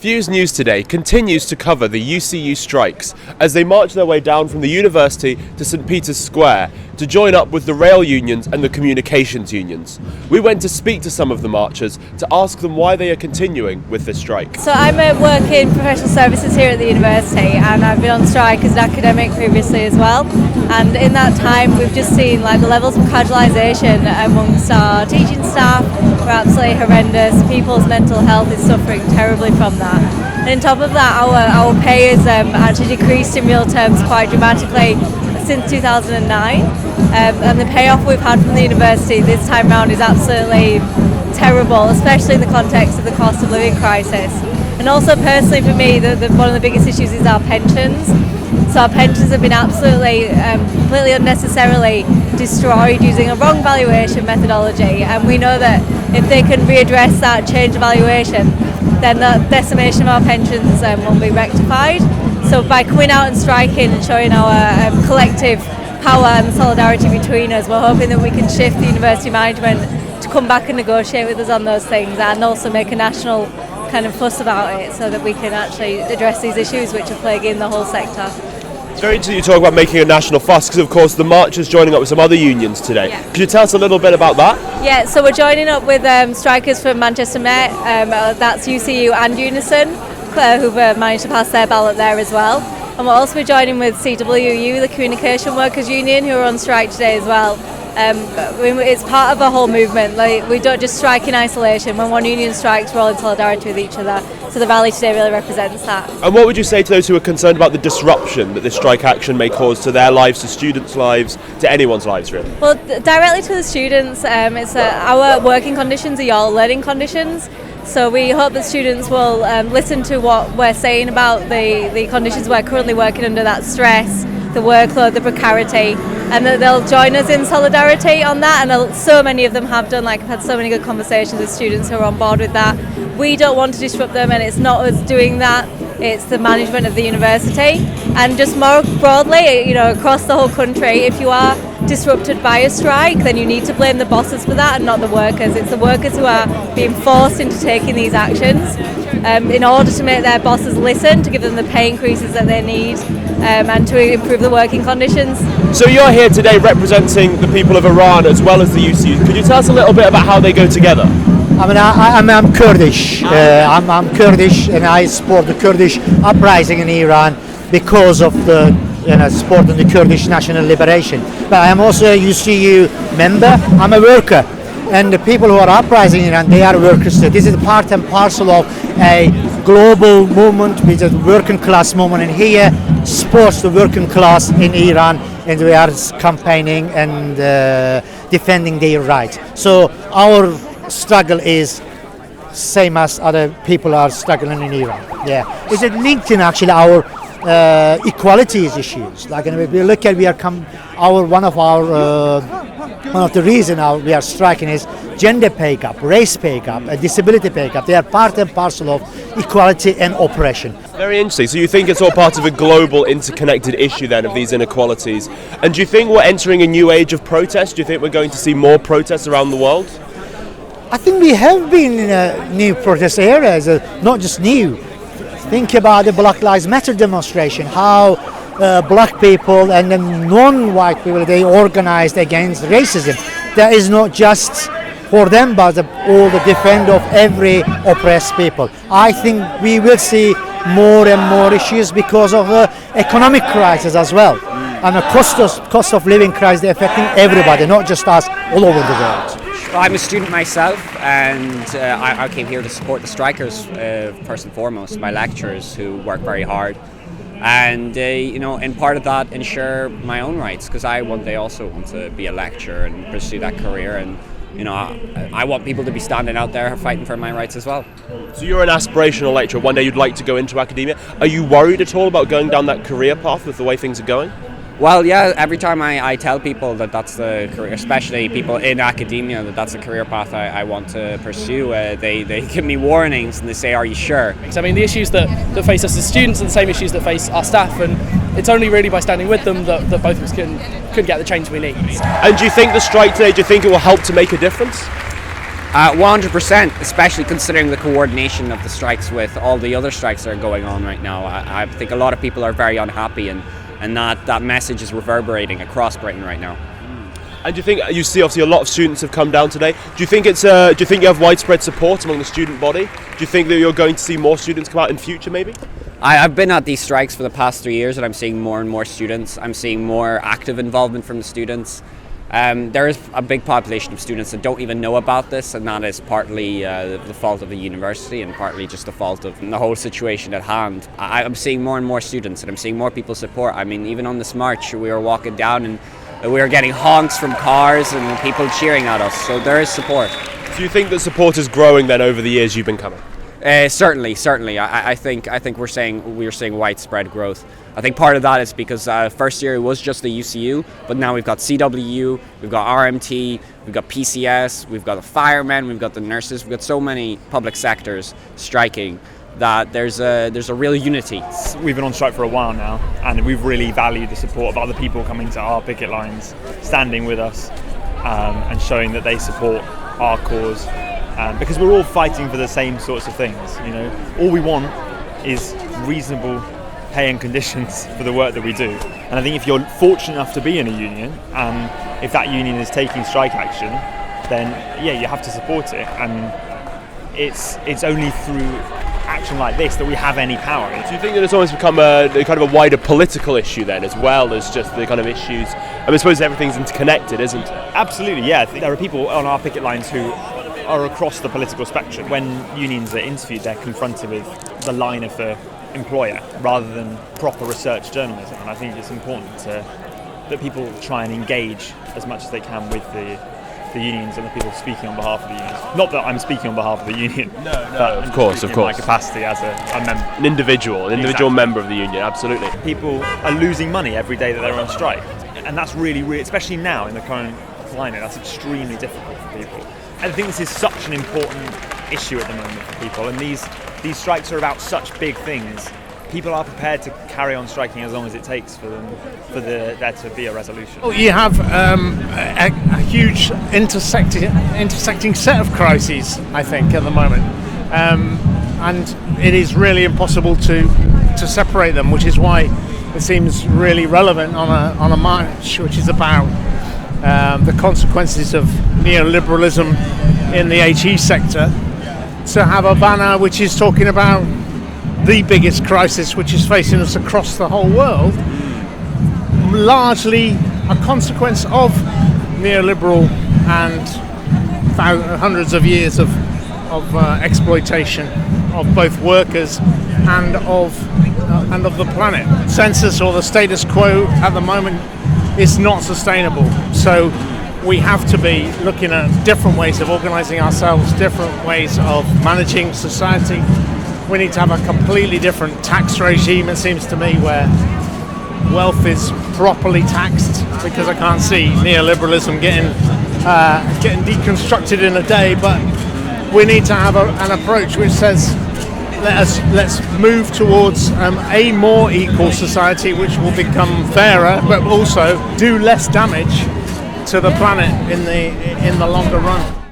Fuse News today continues to cover the UCU strikes as they march their way down from the university to St Peter's Square to join up with the rail unions and the communications unions. We went to speak to some of the marchers to ask them why they are continuing with this strike. So I'm at work in professional services here at the university, and I've been on strike as an academic previously as well. And in that time we've just seen the levels of casualisation amongst our teaching staff are absolutely horrendous. People's mental health is suffering terribly from that. And on top of that, our pay has actually decreased in real terms quite dramatically since 2009, and the payoff we've had from the university this time round is absolutely terrible, especially in the context of the cost of living crisis. And also personally for me, one of the biggest issues is our pensions. So our pensions have been absolutely, completely unnecessarily destroyed using a wrong valuation methodology, and we know that if they can readdress that change of valuation, then the decimation of our pensions will be rectified. So by coming out and striking and showing our collective power and solidarity between us, we're hoping that we can shift the university management to come back and negotiate with us on those things, and also make a national kind of fuss about it so that we can actually address these issues which are plaguing the whole sector. It's very interesting you talk about making a national fuss, because of course the march is joining up with some other unions today. Yeah. Could you tell us a little bit about that? Yeah, so we're joining up with strikers from Manchester Met, that's UCU and Unison, who've managed to pass their ballot there as well. And we'll also be joining with CWU, the Communication Workers Union, who are on strike today as well. It's part of a whole movement. We don't just strike in isolation. When one union strikes, we're all in solidarity with each other. So the rally today really represents that. And what would you say to those who are concerned about the disruption that this strike action may cause to their lives, to students' lives, to anyone's lives really? Well, directly to the students, our working conditions are your learning conditions. So we hope that students will listen to what we're saying about the conditions we're currently working under, that stress, the workload, the precarity, and that they'll join us in solidarity on that. And so many of them have done. I've had so many good conversations with students who are on board with that. We don't want to disrupt them, and it's not us doing that, it's the management of the university. And just more broadly, across the whole country, if you are disrupted by a strike, then you need to blame the bosses for that and not the workers. It's the workers who are being forced into taking these actions in order to make their bosses listen, to give them the pay increases that they need, and to improve the working conditions. So you're here today representing the people of Iran as well as the UCU. Could you tell us a little bit about how they go together? I'm Kurdish. I'm Kurdish, and I support the Kurdish uprising in Iran because of the supporting the Kurdish national liberation. But I am also a UCU member. I'm a worker, and the people who are uprising in Iran, they are workers too. This is part and parcel of a global movement, which is a working class movement, and here supports the working class in Iran, and we are campaigning and defending their rights. So our struggle is same as other people are struggling in Iran. Yeah, it's linked in actually our equalities issues. If we look at, one of the reasons we are striking is gender pay gap, race pay gap, disability pay gap. They are part and parcel of equality and oppression. Very interesting. So you think it's all part of a global interconnected issue then of these inequalities? And do you think we're entering a new age of protest? Do you think we're going to see more protests around the world? I think we have been in a new protest era, not just new. Think about the Black Lives Matter demonstration, how black people and the non-white people, they organized against racism. That is not just for them, but all the defense of every oppressed people. I think we will see more and more issues because of the economic crisis as well. And the cost of living crisis affecting everybody, not just us, all over the world. Well, I'm a student myself, and I came here to support the strikers first and foremost, my lecturers who work very hard, and in part of that ensure my own rights, because I one day also want to be a lecturer and pursue that career, and I want people to be standing out there fighting for my rights as well. So you're an aspirational lecturer, one day you'd like to go into academia. Are you worried at all about going down that career path with the way things are going? Well, yeah, every time I tell people that that's the career, especially people in academia, that that's the career path I want to pursue, they give me warnings and they say, are you sure? I mean, the issues that face us as students are the same issues that face our staff, and it's only really by standing with them that both of us can get the change we need. And do you think the strike today, do you think it will help to make a difference? 100%, especially considering the coordination of the strikes with all the other strikes that are going on right now. I think a lot of people are very unhappy, and that message is reverberating across Britain right now. And do you think, you see obviously a lot of students have come down today, do you think you have widespread support among the student body? Do you think that you're going to see more students come out in future maybe? I've been at these strikes for the past 3 years, and I'm seeing more and more students. I'm seeing more active involvement from the students. There is a big population of students that don't even know about this, and that is partly the fault of the university and partly just the fault of the whole situation at hand. I'm seeing more and more students, and I'm seeing more people support. I mean, even on this march, we were walking down and we were getting honks from cars and people cheering at us, so there is support. Do you think that support is growing then over the years you've been coming? Certainly. I think we're seeing widespread growth. I think part of that is because first year it was just the UCU, but now we've got CWU, we've got RMT, we've got PCS, we've got the firemen, we've got the nurses, we've got so many public sectors striking that there's a real unity. We've been on strike for a while now, and we've really valued the support of other people coming to our picket lines, standing with us, and showing that they support our cause. Because we're all fighting for the same sorts of things, you know. All we want is reasonable pay and conditions for the work that we do. And I think if you're fortunate enough to be in a union, and if that union is taking strike action, then yeah, you have to support it. And it's only through action like this that we have any power. Do you think that it's almost become a kind of a wider political issue then, as well as just the kind of issues? I suppose everything's interconnected, isn't it? Absolutely, yeah. There are people on our picket lines who are across the political spectrum. When unions are interviewed, they're confronted with the line of the employer rather than proper research journalism, and I think it's important that people try and engage as much as they can with the unions and the people speaking on behalf of the unions. Not that I'm speaking on behalf of the union, no, of course. In my capacity as a member. An individual Exactly. member of the union, absolutely. People are losing money every day that they're on strike, and that's really, especially now in the current climate, that's extremely difficult for people. I think this is such an important issue at the moment for people, and these strikes are about such big things. People are prepared to carry on striking as long as it takes for there to be a resolution. Well, you have a huge intersecting set of crises, I think, at the moment, and it is really impossible to separate them, which is why it seems really relevant on a march which is about the consequences of neoliberalism in the HE sector, to have a banner which is talking about the biggest crisis which is facing us across the whole world, largely a consequence of neoliberal and hundreds of years of exploitation of both workers and of the planet. Census, or the status quo at the moment, is not sustainable. So we have to be looking at different ways of organising ourselves, different ways of managing society. We need to have a completely different tax regime, it seems to me, where wealth is properly taxed, because I can't see neoliberalism getting deconstructed in a day. But we need to have an approach which says let's move towards a more equal society, which will become fairer, but also do less damage to the planet in the longer run.